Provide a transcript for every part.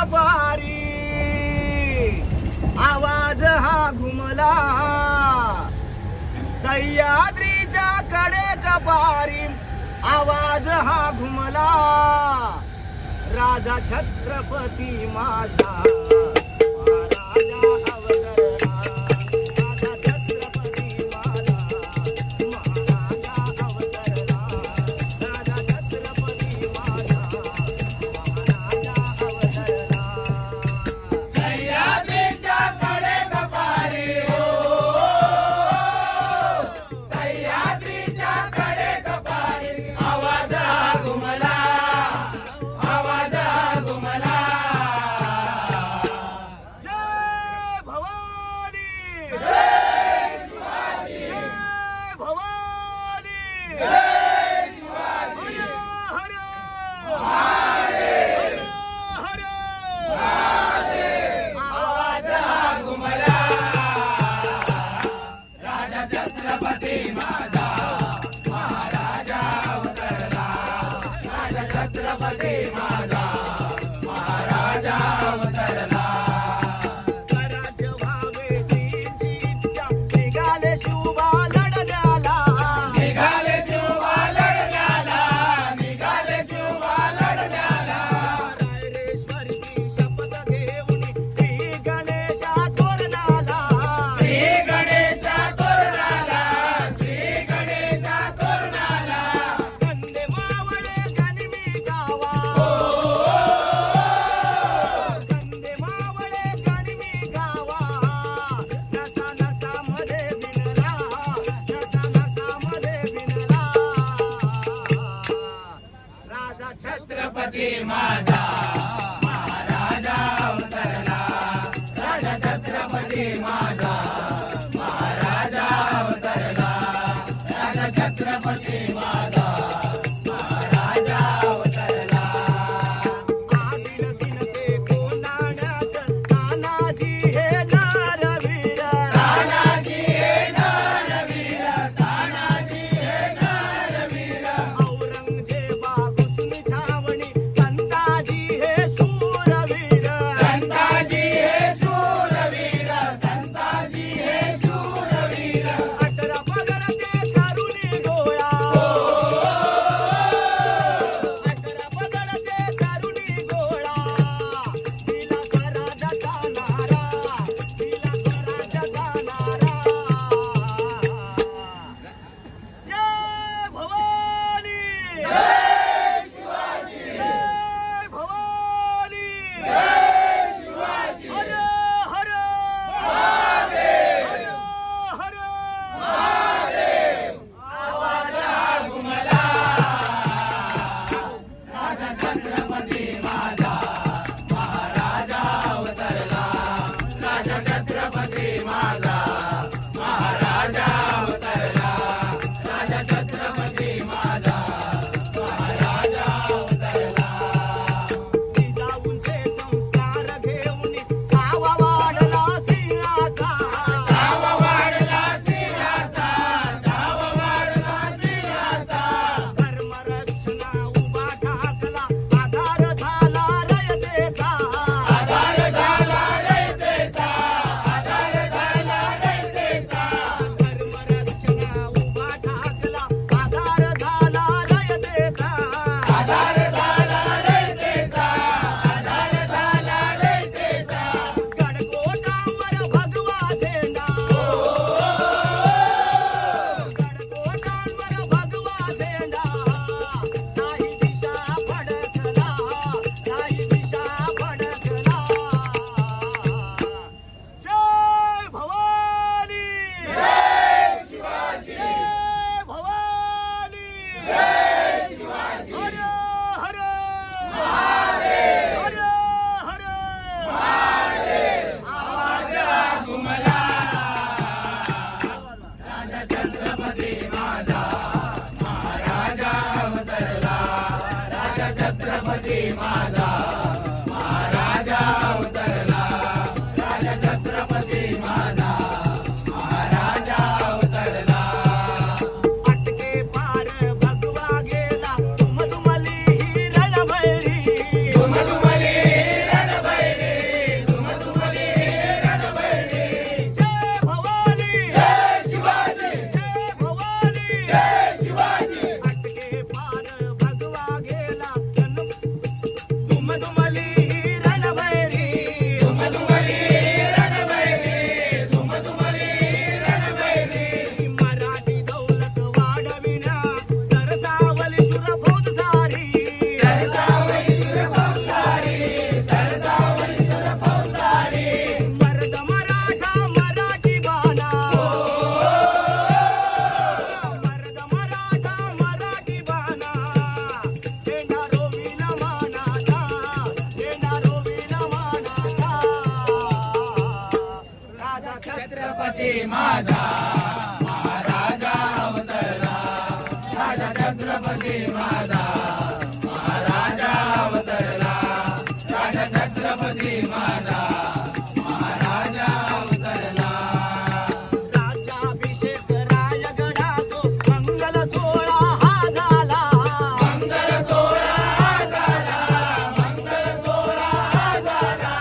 कपारी आवाज हा घुमला सह्याद्रीच्या कडे कपारी आवाज हा घुमला राजा छत्रपती माझा महाराजा अवतरला राजा छत्रपती माझा महाराजा अवतरला राजा छत्रपती माझा महाराजा अवतरला सह्याद्रीच्या कडे कपारी हो सह्याद्रीच्या कडे कपारी आवाज हा घुमला आवाज हा घुमला जय भवानी जय शिवाजी जय भवानी जय शिवाजी हर हर हर हर आवाज हा घुमला राजा छत्रपती माझा महाराजा अवतरला राजा छत्रपती माझा महाराजा अवतरला स्वराज्य व्हावे श्रीजीच्या निघाले शिवबा लढण्याला निघाले शिवबा लढण्याला निघाले शिवबा लढण्याला रायरेश्वरची शपथ घेऊन श्री गणेशा तोरणाला श्री गणेशा तोरणाला श्री छत्रपती माझा महाराजा अवतरला राजा छत्रपती माझा महाराजा अवतरला राजा छत्रपती माझा महाराजा अवतरला राज्याभिषेक रायगडातो मंगल सोहळा हा झाला मंगल सोहळा झाला मंगल सोहळा झाला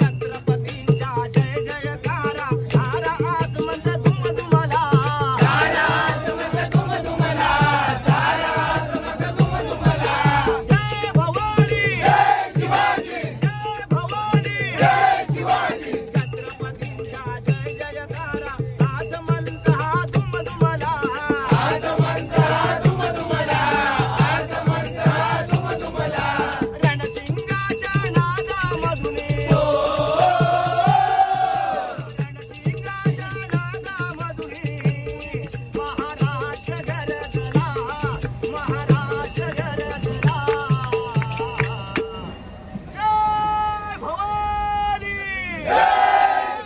छत्रपतींचा जय जयकारा सारा आसमंत दुमदुमला सारा आसमंत दुमदुमला सारा आसमंत दुमदुमला जय भवानी जय शिवाजी जय भवानी जय शिवाजी छत्रपतींचा जय जयकारा आसमंत हा दुमदुमला आसमंत दुमदुमला आसमंत दुमदुमला रणसिंगाच्या नादामधुने रणसिंगाच्या नादामधुने महाराष्ट्र गरजला महाराष्ट्र गरजला जय भवानी जय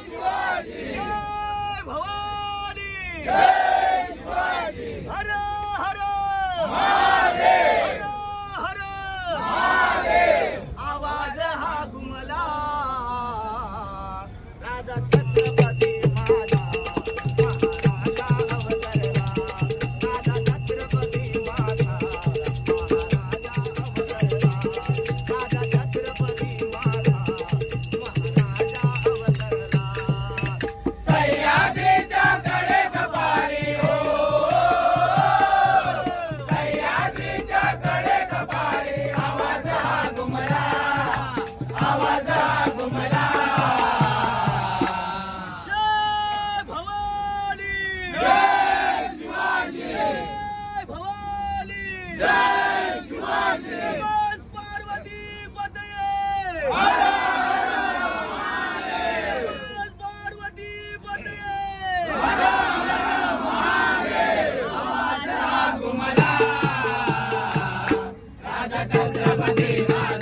शिवाजी जय भवानी जय शिवाजी हर हर महादेव हर हर महादेव आवाज हा घुमला राजा छत्रपती माझा महाराजा अवतरला राजा छत्रपती माझा महाराजा अवतरला राजा छत्रपती माझा महाराजा अवतरला सह्याद्रीच्या कडेकपारी हो सह्याद्रीच्या कडेकपारी आवाज हा घुमला आवाज हा घुमला जय भवानी जय शिवाजी जय भवानी जय शिवाजी बस पार्वती पतये हर बस पार्वती पतये हर महादेव आवाज हा घुमला राजा छत्रपती माझा